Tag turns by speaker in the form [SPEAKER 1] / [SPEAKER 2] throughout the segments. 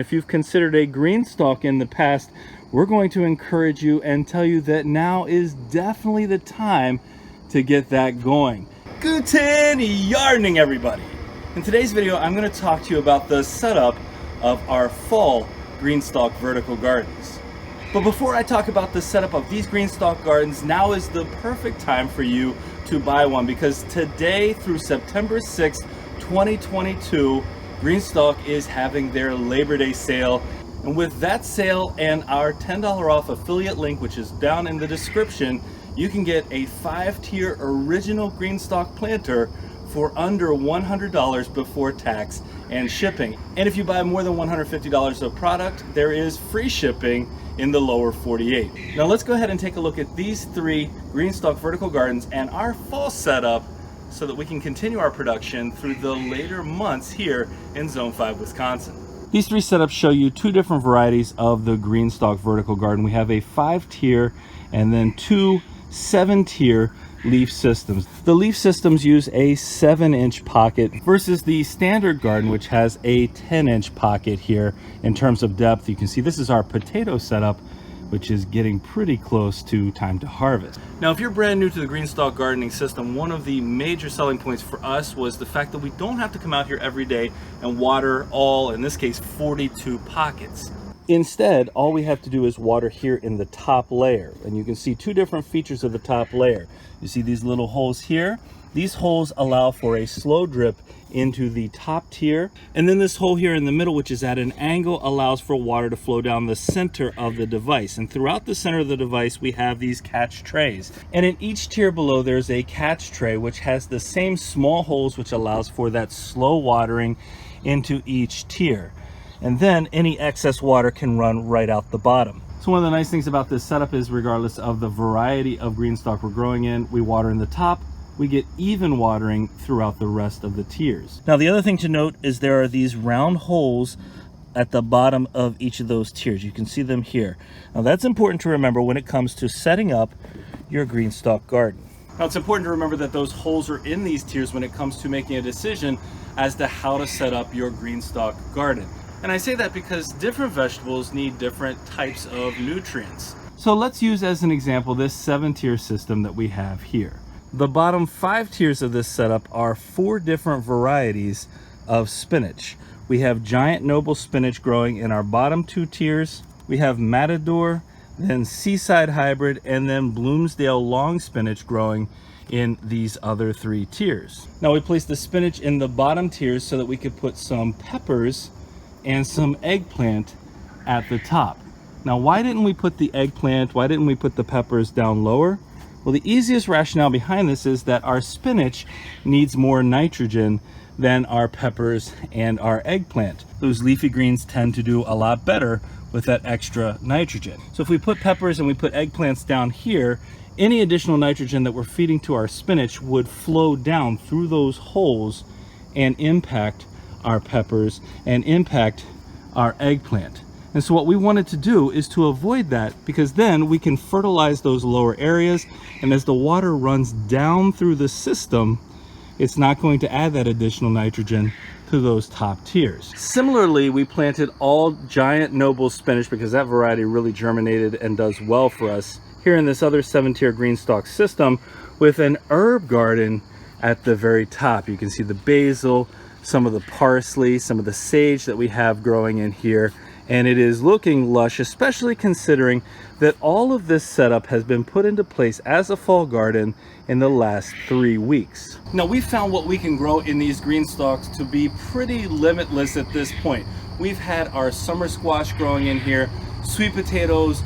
[SPEAKER 1] If you've considered a GreenStalk in the past, we're going to encourage you and tell you that now is definitely the time to get that going. Guten yardening, everybody. In today's video, I'm going to talk to you about the setup of our fall GreenStalk vertical gardens. But before I talk about the setup of these GreenStalk gardens, now is the perfect time for you to buy one, because today through September 6th, 2022, GreenStalk is having their Labor Day sale. And with that sale and our $10 off affiliate link, which is down in the description, you can get a 5-tier original GreenStalk planter for under $100 before tax and shipping. And if you buy more than $150 of product, there is free shipping in the lower 48. Now let's go ahead and take a look at these 3 GreenStalk vertical gardens and our fall setup, so that we can continue our production through the later months here in Zone 5, Wisconsin. These 3 setups show you 2 different varieties of the GreenStalk vertical garden. We have a 5-tier and then 2 7-tier leaf systems. The leaf systems use a 7-inch pocket versus the standard garden, which has a 10-inch pocket here in terms of depth. You can see this is our potato setup, which is getting pretty close to time to harvest. Now, if you're brand new to the GreenStalk gardening system, one of the major selling points for us was the fact that we don't have to come out here every day and water all, in this case, 42 pockets. Instead, all we have to do is water here in the top layer. And you can see 2 different features of the top layer. You see these little holes here? These holes allow for a slow drip into the top tier, and then this hole here in the middle, which is at an angle, allows for water to flow down the center of the device. And throughout the center of the device, we have these catch trays, and in each tier below there's a catch tray which has the same small holes, which allows for that slow watering into each tier, and then any excess water can run right out the bottom. So one of the nice things about this setup is, regardless of the variety of GreenStalk we're growing in, we water in the top, we get even watering throughout the rest of the tiers. Now, the other thing to note is there are these round holes at the bottom of each of those tiers. You can see them here. Now, that's important to remember when it comes to setting up your GreenStalk garden. Now, it's important to remember that those holes are in these tiers when it comes to making a decision as to how to set up your GreenStalk garden. And I say that because different vegetables need different types of nutrients. So let's use as an example this 7-tier system that we have here. The bottom 5 tiers of this setup are 4 different varieties of spinach. We have giant noble spinach growing in our bottom 2 tiers. We have Matador, then Seaside Hybrid, and then Bloomsdale long spinach growing in these other 3 tiers. Now, we place the spinach in the bottom tiers so that we could put some peppers and some eggplant at the top. Now, why didn't we put the eggplant, why didn't we put the peppers down lower? Well, the easiest rationale behind this is that our spinach needs more nitrogen than our peppers and our eggplant. Those leafy greens tend to do a lot better with that extra nitrogen. So if we put peppers and we put eggplants down here, any additional nitrogen that we're feeding to our spinach would flow down through those holes and impact our peppers and impact our eggplant. And so what we wanted to do is to avoid that, because then we can fertilize those lower areas, and as the water runs down through the system, it's not going to add that additional nitrogen to those top tiers. Similarly, we planted all giant noble spinach because that variety really germinated and does well for us here in this other 7-tier GreenStalk system, with an herb garden at the very top. You can see the basil, some of the parsley, some of the sage that we have growing in here, and it is looking lush, especially considering that all of this setup has been put into place as a fall garden in the last 3 weeks. Now, we found what we can grow in these GreenStalks to be pretty limitless at this point. We've had our summer squash growing in here, sweet potatoes,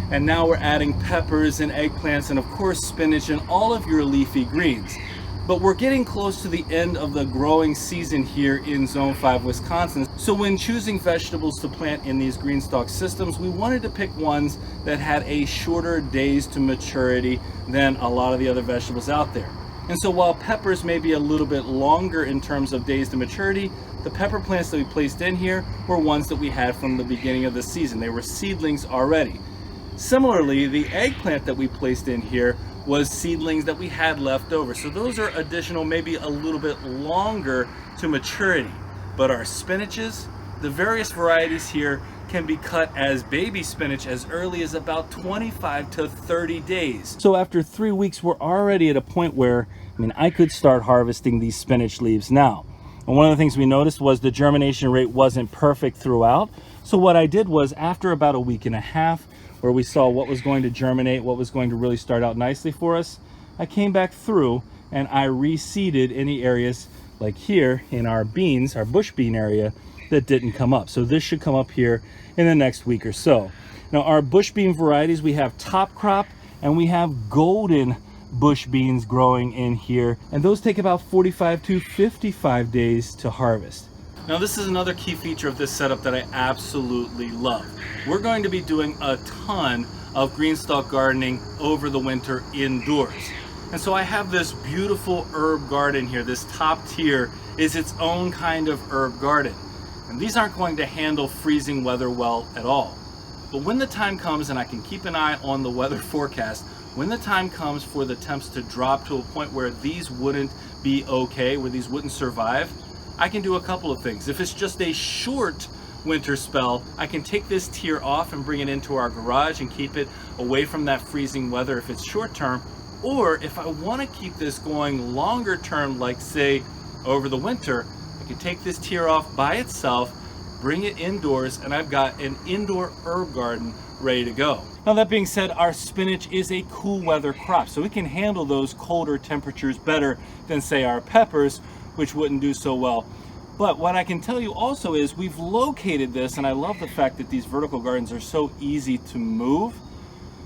[SPEAKER 1] and now we're adding peppers and eggplants and of course spinach and all of your leafy greens. But we're getting close to the end of the growing season here in Zone 5, Wisconsin. So when choosing vegetables to plant in these GreenStalk systems, we wanted to pick ones that had a shorter days to maturity than a lot of the other vegetables out there. And so while peppers may be a little bit longer in terms of days to maturity, the pepper plants that we placed in here were ones that we had from the beginning of the season. They were seedlings already. Similarly, the eggplant that we placed in here was seedlings that we had left over. So those are additional, maybe a little bit longer to maturity. But our spinaches, The various varieties here can be cut as baby spinach as early as about 25 to 30 days. So after 3 weeks, we're already at a point where, I could start harvesting these spinach leaves now. And one of the things we noticed was the germination rate wasn't perfect throughout. So what I did was, after about a week and a half, where we saw what was going to germinate, what was going to really start out nicely for us, I came back through and I reseeded any areas like here in our beans, our bush bean area, that didn't come up. So this should come up here in the next week or so. Now our bush bean varieties, we have top crop and we have golden bush beans growing in here, and those take about 45 to 55 days to harvest. Now this is another key feature of this setup that I absolutely love. We're going to be doing a ton of GreenStalk gardening over the winter indoors. And so I have this beautiful herb garden here. This top tier is its own kind of herb garden. And these aren't going to handle freezing weather well at all. But when the time comes, and I can keep an eye on the weather forecast, when the time comes for the temps to drop to a point where these wouldn't be okay, where these wouldn't survive, I can do a couple of things. If it's just a short winter spell, I can take this tier off and bring it into our garage and keep it away from that freezing weather if it's short term. Or if I want to keep this going longer term, like say over the winter, I can take this tier off by itself, bring it indoors, and I've got an indoor herb garden ready to go. Now that being said, our spinach is a cool weather crop, so we can handle those colder temperatures better than say our peppers, which wouldn't do so well. But what I can tell you also is we've located this, and I love the fact that these vertical gardens are so easy to move.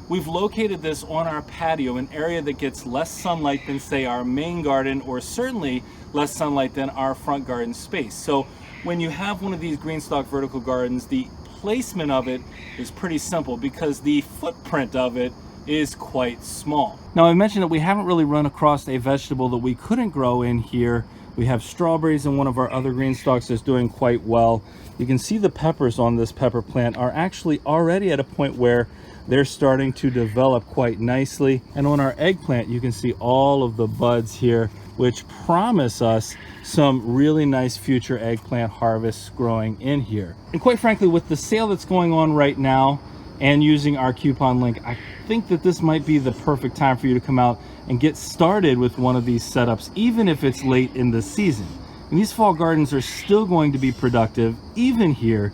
[SPEAKER 1] We've located this on our patio, an area that gets less sunlight than say our main garden, or certainly less sunlight than our front garden space. So when you have one of these GreenStalk vertical gardens, the placement of it is pretty simple because the footprint of it is quite small. Now I mentioned that we haven't really run across a vegetable that we couldn't grow in here. We have strawberries in one of our other GreenStalks that's doing quite well. You can see the peppers on this pepper plant are actually already at a point where they're starting to develop quite nicely. And on our eggplant, you can see all of the buds here, which promise us some really nice future eggplant harvests growing in here. And quite frankly, with the sale that's going on right now and using our coupon link, I think that this might be the perfect time for you to come out and get started with one of these setups, even if it's late in the season. And these fall gardens are still going to be productive, even here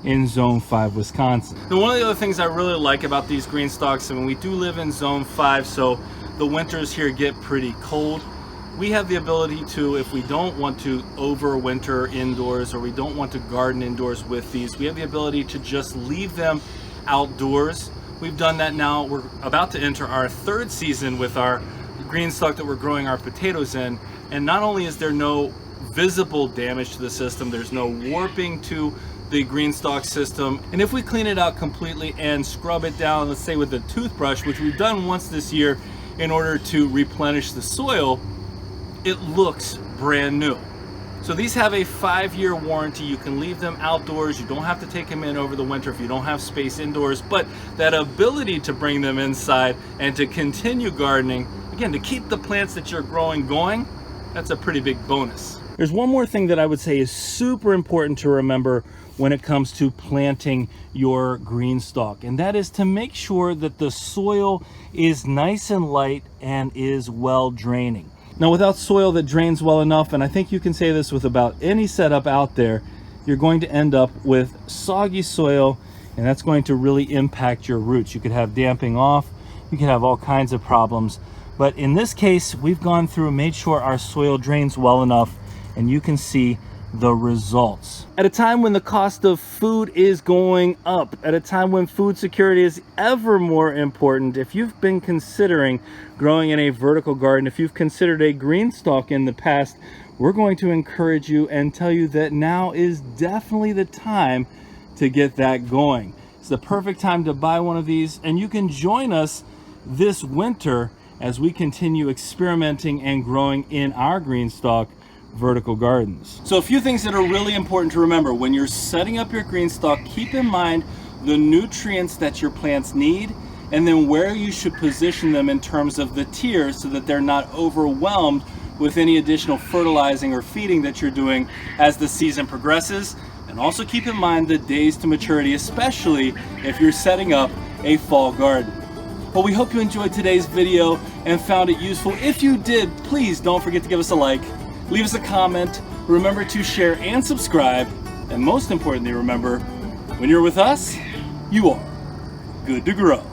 [SPEAKER 1] in Zone 5, Wisconsin. Now, one of the other things I really like about these GreenStalks, we do live in Zone 5, so the winters here get pretty cold. We have the ability to, if we don't want to overwinter indoors or we don't want to garden indoors with these, we have the ability to just leave them outdoors. We've done that now. We're about to enter our third season with our GreenStalk that we're growing our potatoes in. And not only is there no visible damage to the system, there's no warping to the GreenStalk system. And if we clean it out completely and scrub it down, let's say with a toothbrush, which we've done once this year in order to replenish the soil, it looks brand new. So these have a 5-year warranty. You can leave them outdoors. You don't have to take them in over the winter if you don't have space indoors, but that ability to bring them inside and to continue gardening, again, to keep the plants that you're growing going, that's a pretty big bonus. There's one more thing that I would say is super important to remember when it comes to planting your GreenStalk, and that is to make sure that the soil is nice and light and is well draining. Now, without soil that drains well enough, and I think you can say this with about any setup out there, you're going to end up with soggy soil, and that's going to really impact your roots. You could have damping off, you could have all kinds of problems. But in this case, we've gone through and made sure our soil drains well enough, and you can see the results. At a time when the cost of food is going up, at a time when food security is ever more important, if you've been considering growing in a vertical garden, if you've considered a GreenStalk in the past, we're going to encourage you and tell you that now is definitely the time to get that going. It's the perfect time to buy one of these, and you can join us this winter as we continue experimenting and growing in our GreenStalk vertical gardens. So a few things that are really important to remember when you're setting up your GreenStalk: keep in mind the nutrients that your plants need, and then where you should position them in terms of the tiers so that they're not overwhelmed with any additional fertilizing or feeding that you're doing as the season progresses. And also keep in mind the days to maturity, especially if you're setting up a fall garden. But we hope you enjoyed today's video and found it useful. If you did, please don't forget to give us a like, leave us a comment, remember to share and subscribe, and most importantly, remember, when you're with us, you are good to grow.